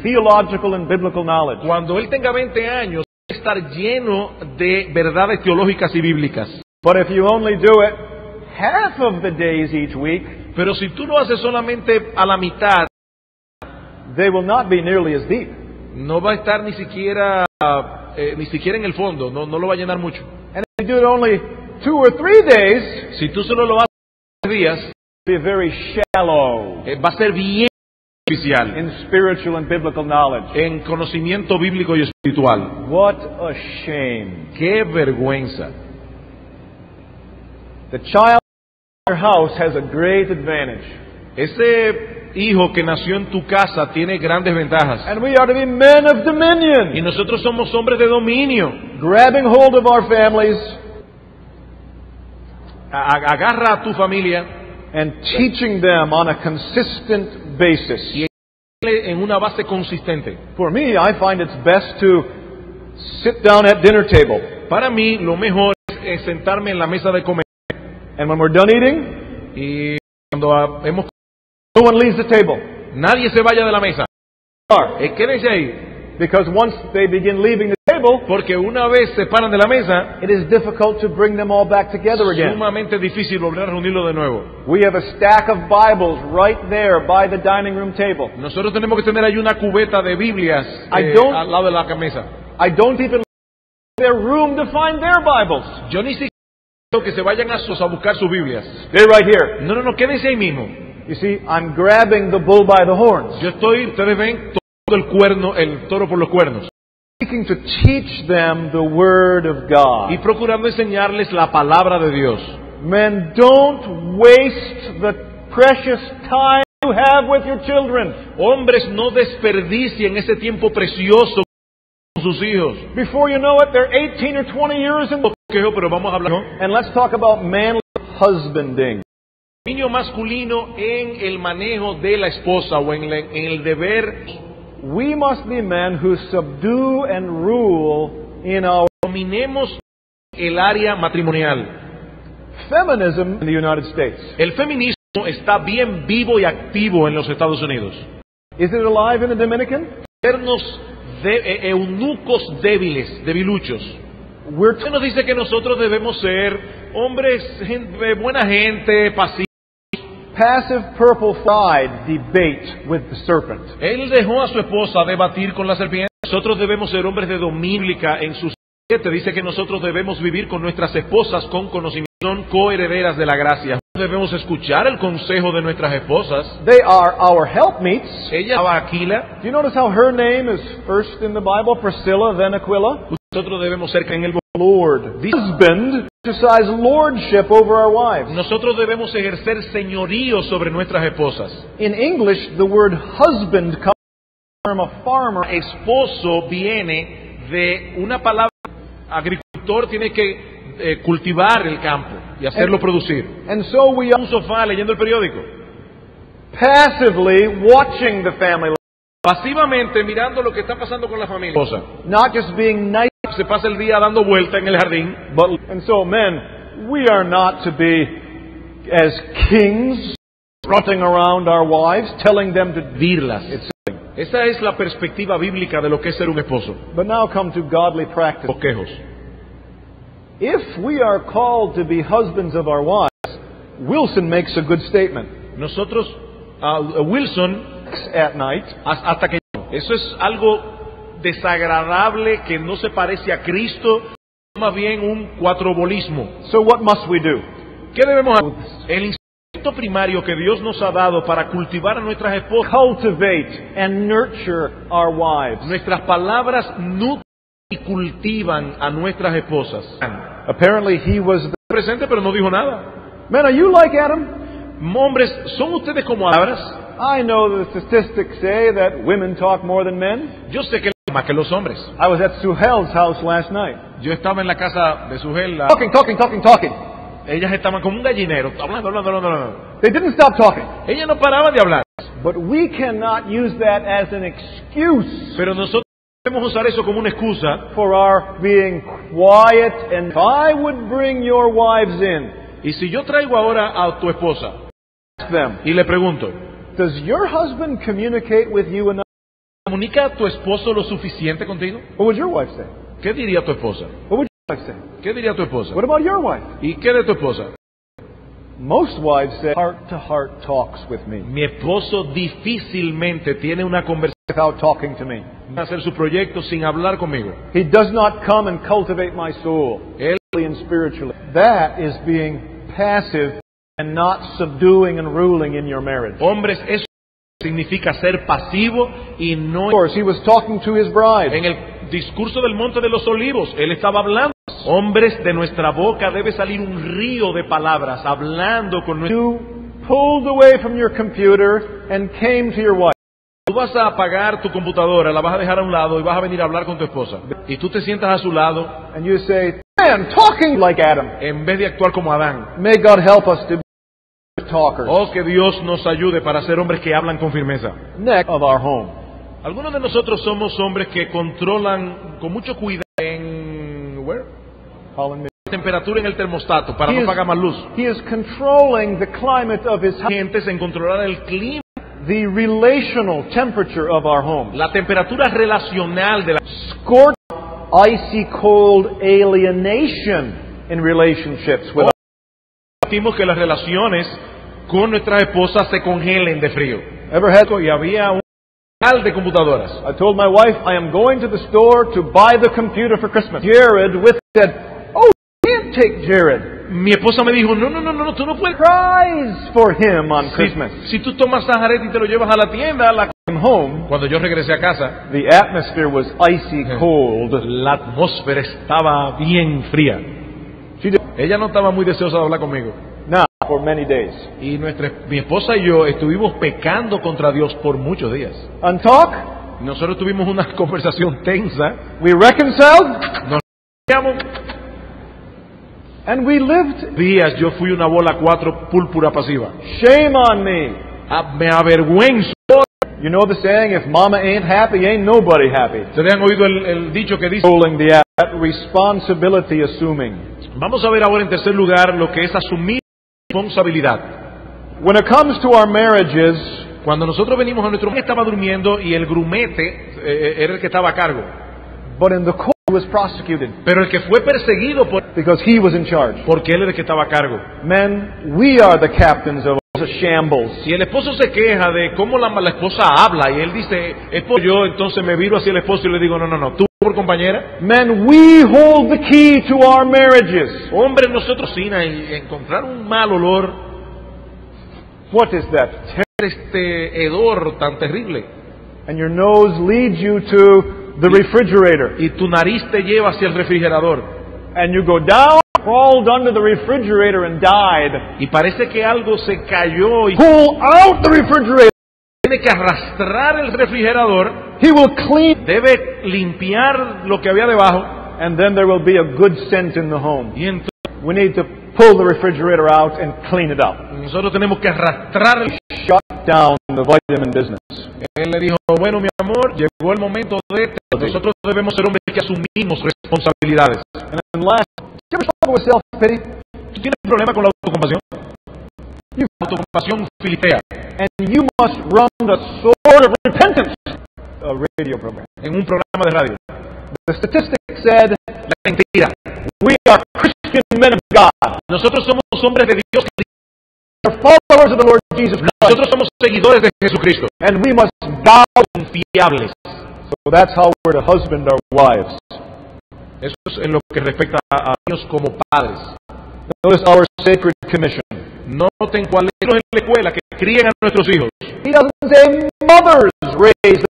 theological and biblical knowledge. Cuando él tenga 20 años, estar lleno de verdades teológicas y bíblicas. But if you only do it half of the days each week, Pero si tú lo haces solamente a la mitad, they will not be nearly as deep. no va a estar ni siquiera en el fondo, no lo va a llenar mucho. And if you do it only 2 or 3 days, Si tú solo lo haces 3 días, it'll be very shallow va a ser bien superficial in spiritual and biblical knowledge. en conocimiento bíblico y espiritual. What a shame. ¡Qué vergüenza! The child in your house has a great advantage. Ese hijo que nació en tu casa tiene grandes ventajas. And we are to be men of Y dominion, nosotros somos hombres de dominio. grabbing hold of our families Agarra a tu familia and teaching them on a consistent basis. y en una base consistente. For me, I find it's best to sit down at dinner table. Para mí, lo mejor es sentarme en la mesa de comer. And when we're done eating, Y cuando hemos no one leaves the table. nadie se vaya de la mesa. Quédense ahí. Because once they begin leaving the table, Porque una vez se paran de la mesa, it is difficult to bring them all back together es again. sumamente difícil volver a reunirlo de nuevo. We have a stack of Bibles right there by the dining room table. Nosotros tenemos que tener ahí una cubeta de Biblias al lado de la mesa. I don't even leave their room to find their Bibles. Yo ni siquiera quiero que se vayan a buscar sus Biblias. They're right here. No, quédense ahí mismo. You see, I'm grabbing the bull by the horns, Ustedes ven todo el toro por los cuernos. seeking to teach them the Word of God. Y procurando enseñarles la palabra de Dios. Men, don't waste the precious time you have with your children. Hombres, no desperdicien ese tiempo precioso con sus hijos. Before you know it, they're 18 or 20 years in. Pero vamos a hablar. And let's talk about manly husbanding. Niño masculino en el manejo de la esposa o en el deber. We must be men who subdue and rule in our Dominemos el área matrimonial. feminism in the United States. El feminismo está bien vivo y activo en los Estados Unidos. Is it alive in the Dominican? Sernos eunucos débiles, debiluchos. We're Nos dice que nosotros debemos ser hombres, buena gente, pacíficos. passive purple-eyed debate with the serpent. Él dejó a su esposa debatir con la serpiente. Nosotros debemos ser hombres de domínica en sus 7. Dice que nosotros debemos vivir con nuestras esposas con conocimiento. Son coherederas de la gracia. Debemos escuchar el consejo de nuestras esposas. They are our helpmeets. Ella estaba Aquila. Do you notice how her name is first in the Bible? Priscilla, then Aquila. Nosotros debemos ser en el Lord. The husband exercise lordship over our wives. Nosotros debemos ejercer señorío sobre nuestras esposas. In English, the word husband comes from a farmer. Esposo viene de una palabra. Agricultor tiene que cultivar el campo y hacerlo producir. And so we Un sofá leyendo el periódico. passively watching the family life, Pasivamente mirando lo que está pasando con la familia. not just being nice, Se pasa el día dando vuelta en el jardín. and so men, we are not to be as kings strutting around our wives, telling them to Virlas. Esa es la perspectiva bíblica de lo que es ser un esposo. But now come to godly practice. Bosquejos. If we are called to be husbands of our wives, Wilson makes a good statement. Nosotros, Wilson, At night, hasta que eso es algo desagradable que no se parece a Cristo, más bien un cuatrobolismo. so what must we do? ¿Qué debemos hacer? El instinto primario que Dios nos ha dado para cultivar a nuestras esposas, Cultivate and nurture our wives. nuestras palabras nutren y cultivan a nuestras esposas. Apparently he was Presente, pero no dijo nada. Men, are you like Adam? Hombres, ¿son ustedes como palabras? I know the statistics say that women talk more than men. Yo sé que más que los hombres. I was at Suhel's house last night. Yo estaba en la casa de Sugel. Talking. Ellas estaban como un gallinero, hablando. They didn't stop talking. Ellas no paraban de hablar. But we cannot use that as an excuse Pero nosotros debemos usar eso como una excusa. for our being quiet. And if I would bring your wives in, Y si yo traigo ahora a tu esposa ask them, y le pregunto, does your husband communicate with you enough? ¿Comunica a tu esposo lo suficiente contigo? What would your wife say? ¿Qué diría tu esposa? What would your wife say? ¿Qué diría tu esposa? What about your wife? ¿Y qué de tu esposa? Most wives say heart-to-heart talks with me Mi esposo difícilmente tiene una conversación without talking to me. a hacer su proyecto sin hablar conmigo. He does not come and cultivate my soul, Él, and spiritually. That is being passive and not subduing and ruling in your marriage. hombres, eso significa ser pasivo y no. Of course, he was talking to his bride. En el discurso del Monte de los Olivos, él estaba hablando. Hombres, de nuestra boca debe salir un río de palabras, hablando con nuestro. You pulled away from your computer and came to your wife. Tú vas a apagar tu computadora, la vas a dejar a un lado y vas a venir a hablar con tu esposa. Y tú te sientas a su lado, And you say, man, talking like Adam. en vez de actuar como Adán. May God help us to be talkers. Oh, que Dios nos ayude para ser hombres que hablan con firmeza. Next of our home. Algunos de nosotros somos hombres que controlan con mucho cuidado la temperatura en el termostato para no pagar más luz. He is controlling the climate of his house, Gentes en controlar el clima, the relational temperature of our home. la temperatura relacional de la. Scorch, icy cold alienation in relationships with Sentimos que las relaciones con nuestras esposas se congelen de frío. Ever had? Y había un canal de computadoras. I told my wife I am going to the store to buy the computer for Christmas. Jared said, "Oh, you can't take Jared. Mi esposa me dijo, no, tú no puedes. Prize for him on Christmas." Si tú tomas a Jared y te lo llevas a la tienda, Came home. cuando yo regresé a casa, The atmosphere was icy cold. la atmósfera estaba bien fría. She did Ella no estaba muy deseosa de hablar conmigo. now for many days. Y mi esposa y yo estuvimos pecando contra Dios por muchos días. And talk. Nosotros tuvimos una conversación tensa. We reconciled Nos peleamos. and we lived. Días yo fui una bola 4 púrpura pasiva. Shame on me. Me avergüenzo. You know the saying, if mama ain't happy, ain't nobody happy. ¿Ustedes han oído el dicho que dice? Rolling the that responsibility assuming. Vamos a ver ahora en tercer lugar lo que es asumir responsabilidad. When it comes to our marriages, Cuando nosotros venimos a nuestro marido estaba durmiendo y el grumete era el que estaba a cargo. but in the court he was prosecuted Pero el que fue perseguido because he was in charge. porque él era el que estaba a cargo. Men, we are the captains of a shambles. Si el esposo se queja de cómo la esposa habla y él dice, es por yo, entonces me viro hacia el esposo y le digo, no, tú por compañera. Men, we hold the key to our marriages. Hombres, nosotros sin encontrar un mal olor, What is that? este hedor tan terrible. And your nose leads you to the refrigerator. Y tu nariz te lleva hacia el refrigerador. And you go down, crawled under the refrigerator and died. Y parece que algo se cayó y Pull out the refrigerator. tiene que arrastrar el refrigerador. He will clean. Debe limpiar lo que había debajo. And then there will be a good scent in the home. Y entonces We need to pull the refrigerator out and clean it up. nosotros tenemos que arrastrar el. Shut down the vitamin business. Él le dijo, bueno, mi amor, llegó el momento de... Nosotros debemos ser hombres que asumimos responsabilidades. And last, do you ever struggle with self-pity? ¿Tú tienes problema con la autocompasión? Autocompasión filistea. And you must run the sword of repentance. A radio program. En un programa de radio. The statistic said, La mentira. we are Christian men of God. Nosotros somos hombres de Dios. We are followers of the Lord Jesus Christ. Nosotros somos seguidores de Jesucristo. And we must bow. Confiables. So that's how we're to husband our wives. Eso es en lo que respecta a Dios como padres. Notice our sacred commission. Noten cuál es en la escuela que críen a nuestros hijos. He doesn't say mothers raise them.